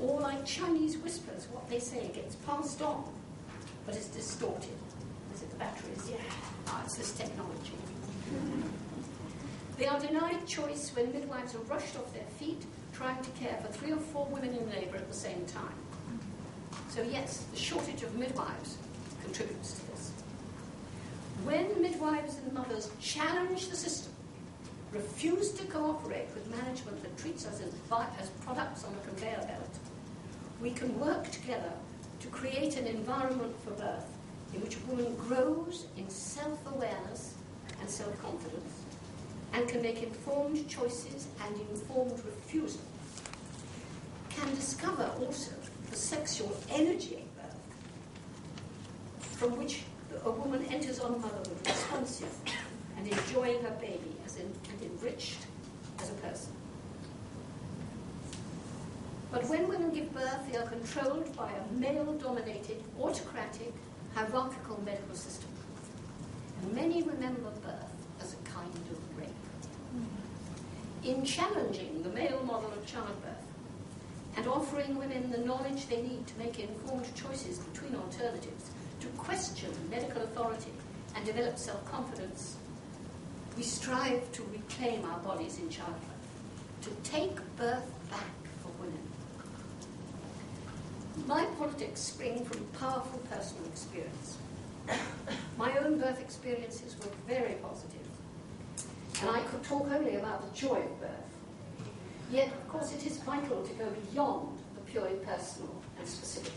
Or like Chinese whispers, what they say gets passed on, but is distorted. Is it the batteries? Yeah. It's this technology. They are denied choice when midwives are rushed off their feet trying to care for 3 or 4 women in labour at the same time. So yes, the shortage of midwives contributes to this. When midwives and mothers challenge the system, refuse to cooperate with management that treats us as products on a conveyor belt, we can work together to create an environment for birth in which a woman grows in self-awareness and self-confidence and can make informed choices and informed refusal, can discover also the sexual energy of birth, from which a woman enters on motherhood responsive and enjoying her baby and enriched as a person. But when women give birth, they are controlled by a male-dominated, autocratic, hierarchical medical system. And many remember birth as a kind of rape. In challenging the male model of childbirth and offering women the knowledge they need to make informed choices between alternatives, to question medical authority and develop self-confidence, we strive to reclaim our bodies in childbirth, to take birth back for women. My politics spring from powerful personal experience. My own birth experiences were very positive, and I could talk only about the joy of birth. Yet, of course, it is vital to go beyond the purely personal and specific.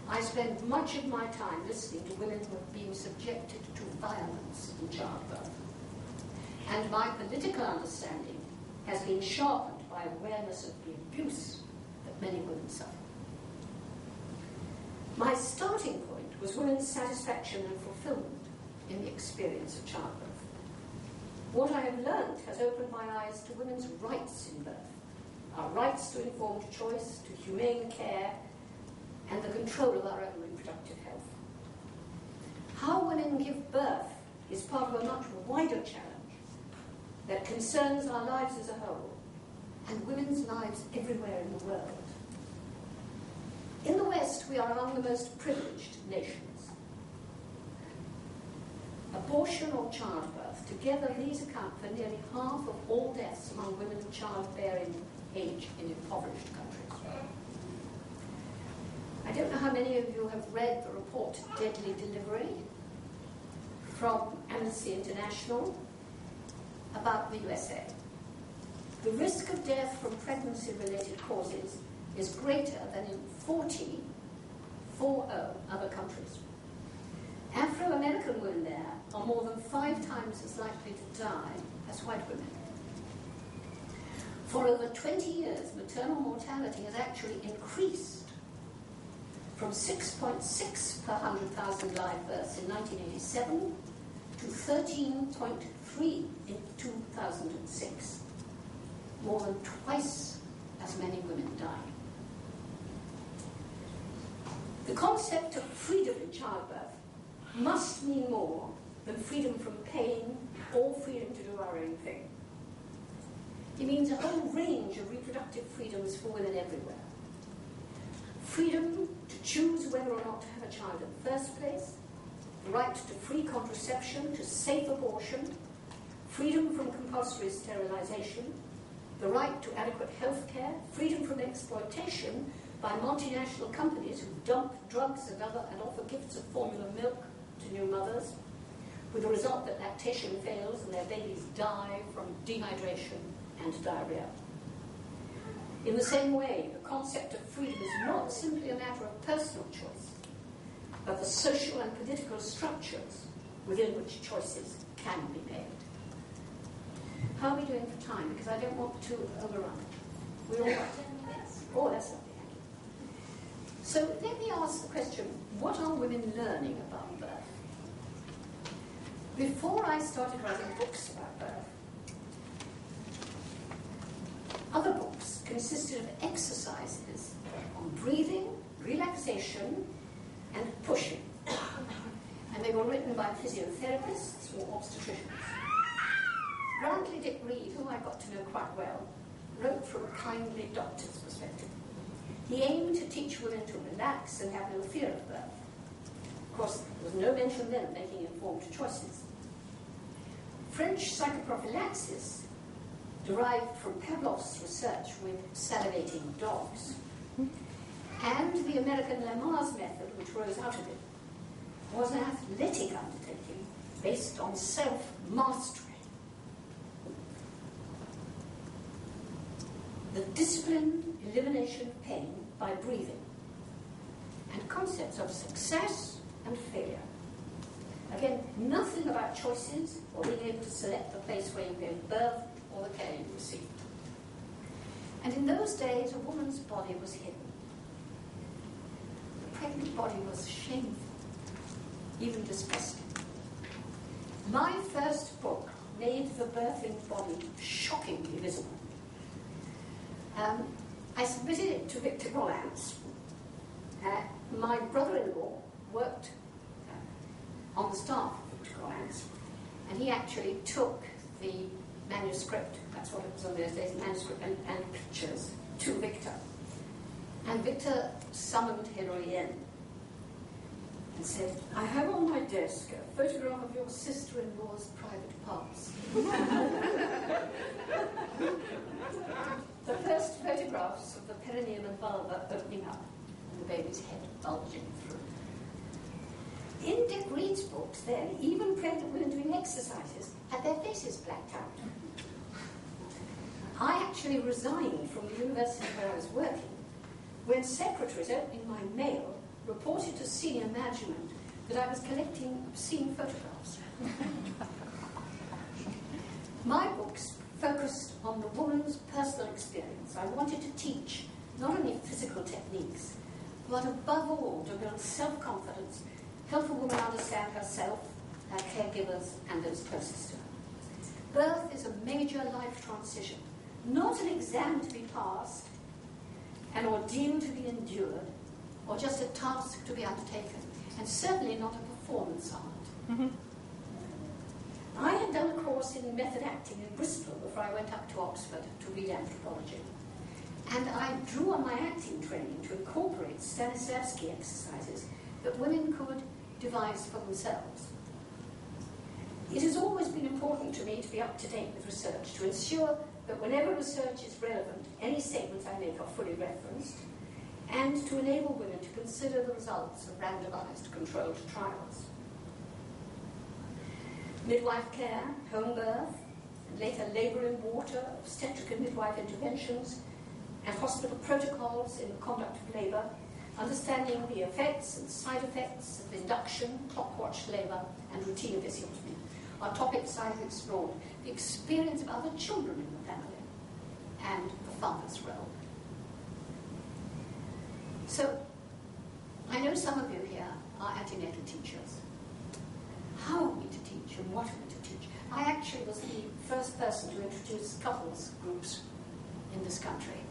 I spend much of my time listening to women who have been subjected to violence in childbirth. And my political understanding has been sharpened by awareness of the abuse that many women suffer. My starting point was women's satisfaction and fulfillment in the experience of childbirth. What I have learned has opened my eyes to women's rights in birth, our rights to informed choice, to humane care, and the control of our own reproductive health. How women give birth is part of a much wider challenge that concerns our lives as a whole and women's lives everywhere in the world. In the West, we are among the most privileged nations. Abortion or childbirth, together these account for nearly half of all deaths among women of childbearing age in impoverished countries. I don't know how many of you have read the report Deadly Delivery from Amnesty International about the USA. The risk of death from pregnancy-related causes is greater than in 40 other countries. Afro-American women there are more than 5 times as likely to die as white women. For over 20 years, maternal mortality has actually increased from 6.6 per 100,000 live births in 1987 to 13.3 in 2006. More than twice as many women died. The concept of freedom in childbirth must mean more than freedom from pain or freedom to do our own thing. It means a whole range of reproductive freedoms for women everywhere. Freedom to choose whether or not to have a child in the first place, the right to free contraception, to safe abortion, freedom from compulsory sterilization, the right to adequate health care, freedom from exploitation by multinational companies who dump drugs and offer gifts of formula milk to new mothers, with the result that lactation fails and their babies die from dehydration and diarrhea. In the same way, the concept of freedom is not simply a matter of personal choice, but the social and political structures within which choices can be made. How are we doing for time? Because I don't want to overrun. We all right? Oh, that's lovely. So let me ask the question, what are women learning about birth? Before I started writing books about birth, other books consisted of exercises on breathing, relaxation, and pushing. And they were written by physiotherapists or obstetricians. Grantley Dick Reed, whom I got to know quite well, wrote from a kindly doctor's perspective. He aimed to teach women to relax and have no fear of birth. Of course, there was no mention then of making informed choices. French psychoprophylaxis derived from Pavlov's research with salivating dogs. And the American Lamar's method, which rose out of it, was an athletic undertaking based on self-mastery. The disciplined elimination of pain by breathing, and concepts of success and failure. Again, nothing about choices or being able to select the place where you gave birth or the care you received. And in those days, a woman's body was hidden. The pregnant body was shameful, even disgusting. My first book made the birthing body shockingly visible. I submitted it to Victor Gollancz. My brother-in-law worked on the staff of Victor Gollancz, and he actually took the manuscript, that's what it was on those days, manuscript and pictures, to Victor. And Victor summoned Hilary in and said, "I have on my desk a photograph of your sister-in-law's private parts." The first photographs of the perineum and vulva opening up and the baby's head bulging through. In Dick Reed's books then, even pregnant women doing exercises had their faces blacked out. I actually resigned from the university where I was working when secretaries opening my mail reported to senior management that I was collecting obscene photographs. My books focused on the woman's personal experience. I wanted to teach not only physical techniques, but above all to build self-confidence, help a woman understand herself, her caregivers, and those closest to her. Birth is a major life transition, not an exam to be passed, an ordeal to be endured, or just a task to be undertaken, and certainly not a performance art. Mm-hmm. I had done a course in method acting in Bristol before I went up to Oxford to read anthropology. And I drew on my acting training to incorporate Stanislavski exercises that women could devise for themselves. It has always been important to me to be up to date with research, to ensure that whenever research is relevant, any statements I make are fully referenced, and to enable women to consider the results of randomized controlled trials. Midwife care, home birth, and later labour in water, obstetric and midwife interventions, and hospital protocols in the conduct of labour, understanding the effects and side effects of induction, clock-watch labour, and routine episiotomy are topics I've explored. The experience of other children in the family, and the father's role. So, I know some of you here are antenatal teachers. How are we to teach and what are we to teach? I actually was the first person to introduce couples groups in this country.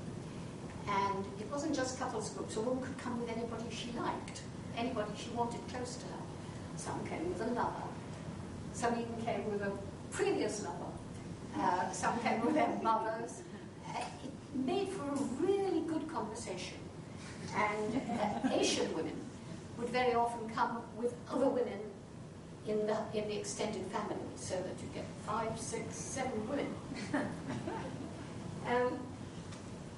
And it wasn't just couples groups. A woman could come with anybody she liked, anybody she wanted close to her. Some came with a lover. Some even came with a previous lover. Some came with their mothers. It made for a really good conversation. And Asian women would very often come with other women in the extended family, so that you get 5, 6, 7 women.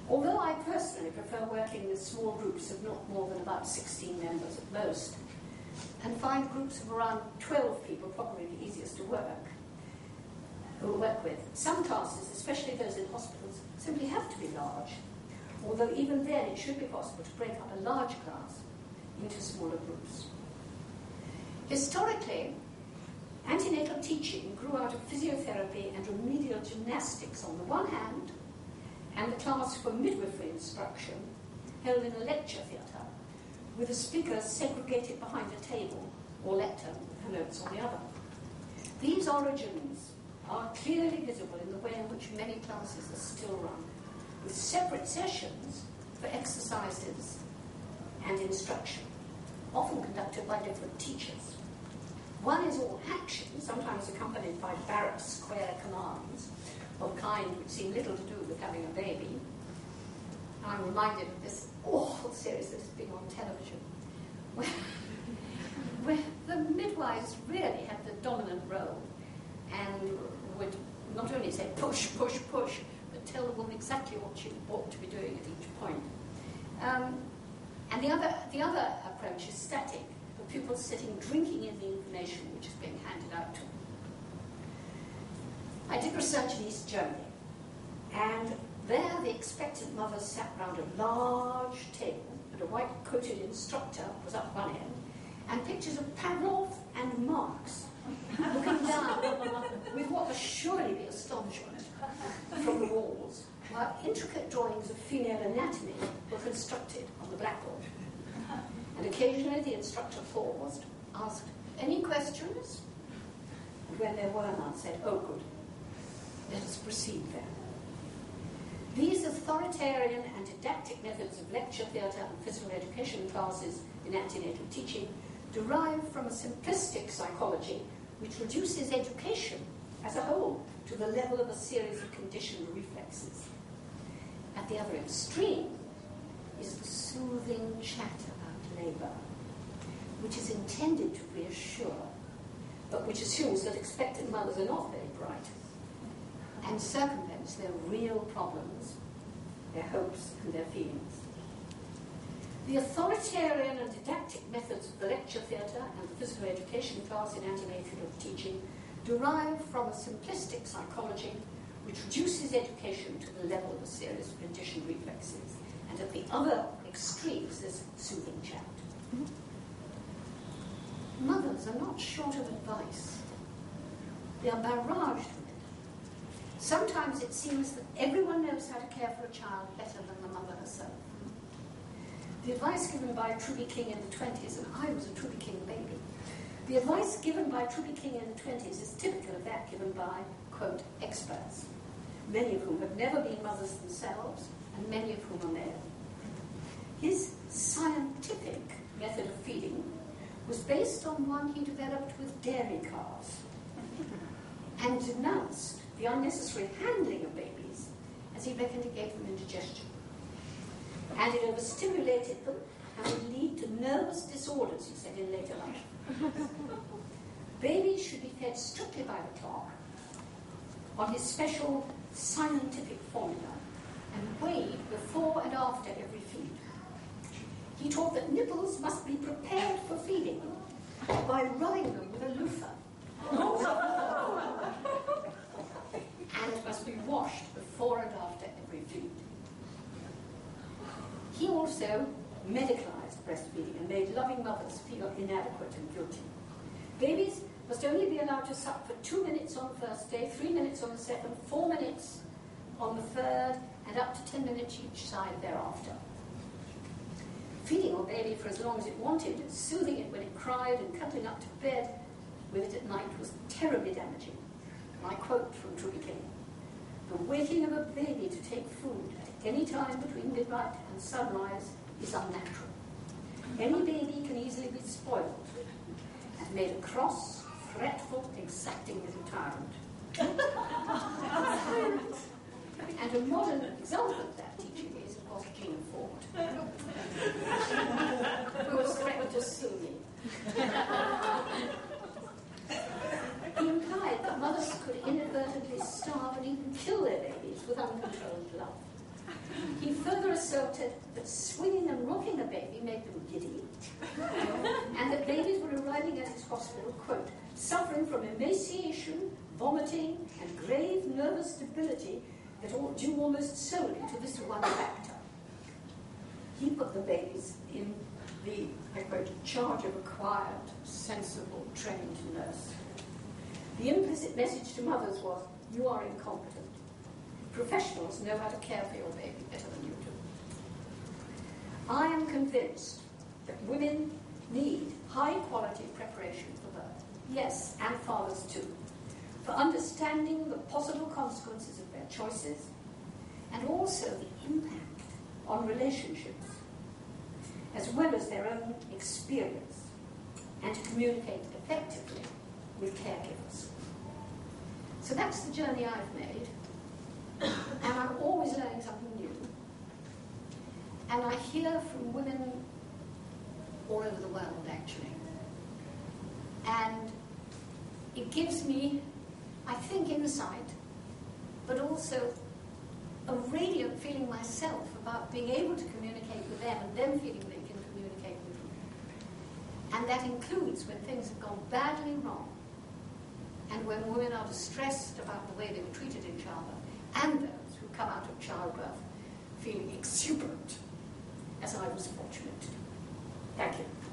Although I personally prefer working with small groups of not more than about 16 members at most, and find groups of around 12 people probably the easiest to work with, some classes, especially those in hospitals, simply have to be large, although even then it should be possible to break up a large class into smaller groups. Historically, antenatal teaching grew out of physiotherapy and remedial gymnastics on the one hand, and the class for midwifery instruction held in a lecture theatre, with the speakers segregated behind a table or lectern with her notes on the other. These origins are clearly visible in the way in which many classes are still run, with separate sessions for exercises and instruction, often conducted by different teachers. One is all action, sometimes accompanied by barrack square commands of a kind which seem little to do with having a baby. And I'm reminded of this awful series that has been on television, where the midwives really had the dominant role and would not only say push, push, push, but tell the woman exactly what she ought to be doing at each point. And the other approach is static, the pupils sitting drinking in the information which is being handed out to them. I did research in East Germany, and there the expectant mothers sat round a large table, and a white-coated instructor was up one end, and pictures of Pavlov and Marx looking down with what must surely be astonishment from the walls, while intricate drawings of female anatomy were constructed on the blackboard. And occasionally the instructor paused, asked, "Any questions?" And when there were none, said, "Oh, good. Let us proceed then." These authoritarian and didactic methods of lecture, theatre, and physical education classes in antenatal teaching derive from a simplistic psychology which reduces education as a whole to the level of a series of conditioned reflexes. At the other extreme is the soothing chat about labour, which is intended to reassure, but which assumes that expectant mothers are not very bright and circumvents their real problems, their hopes and their feelings. The authoritarian and didactic methods of the lecture theatre and the physical education class in antenatal teaching derive from a simplistic psychology which reduces education to the level of a series of conditioned reflexes. And at the other extremes, there's soothing chat. Mothers are not short of advice. They are barraged with it. Sometimes it seems that everyone knows how to care for a child better than the mother herself. The advice given by Truby King in the 20s, and I was a Truby King baby, the advice given by Truby King in the 20s is typical of that given by, quote, experts, many of whom have never been mothers themselves, and many of whom are male. His scientific method of feeding was based on one he developed with dairy calves, and denounced the unnecessary handling of babies, as he reckoned it gave them indigestion. And it overstimulated them and would lead to nervous disorders, he said, in later life. Babies should be fed strictly by the clock on his special scientific formula and weighed before and after every feed. He taught that nipples must be prepared for feeding by rubbing them with a loofah. And it must be washed before and after every feed. He also medicalized breastfeeding and made loving mothers feel inadequate and guilty. Babies must only be allowed to suck for 2 minutes on the first day, 3 minutes on the second, 4 minutes on the third, and up to 10 minutes each side thereafter. Feeding a baby for as long as it wanted, and soothing it when it cried, and cuddling up to bed with it at night was terribly damaging. And I quote from Truby King, "The waiting of a baby to take food at any time between midnight and sunrise is unnatural. Any baby can easily be spoiled and made a cross, fretful, exacting little tyrant." And a modern example of that teaching is, of course, Gina Ford, who was threatened to sue me. He implied that mothers could inadvertently starve and even kill their babies with uncontrolled love. He further asserted that swinging and rocking a baby made them giddy, and that babies were arriving at his hospital, quote, suffering from emaciation, vomiting, and grave nervous debility that all due almost solely to this one factor. He put the babies in the, I quote, charge of a quiet, sensible, trained nurse. The implicit message to mothers was, you are incompetent. Professionals know how to care for your baby better than you do. I am convinced that women need high-quality preparation for birth. Yes, and fathers too. For understanding the possible consequences of their choices, and also the impact on relationships, as well as their own experience, and to communicate effectively with caregivers. So that's the journey I've made, and I'm always learning something new. And I hear from women all over the world, actually. And it gives me, I think, insight, but also a radiant feeling myself about being able to communicate with them and them feeling they can communicate with me. And that includes when things have gone badly wrong and when women are distressed about the way they were treated in childbirth, and those who come out of childbirth feeling exuberant, as I was fortunate to do. Thank you.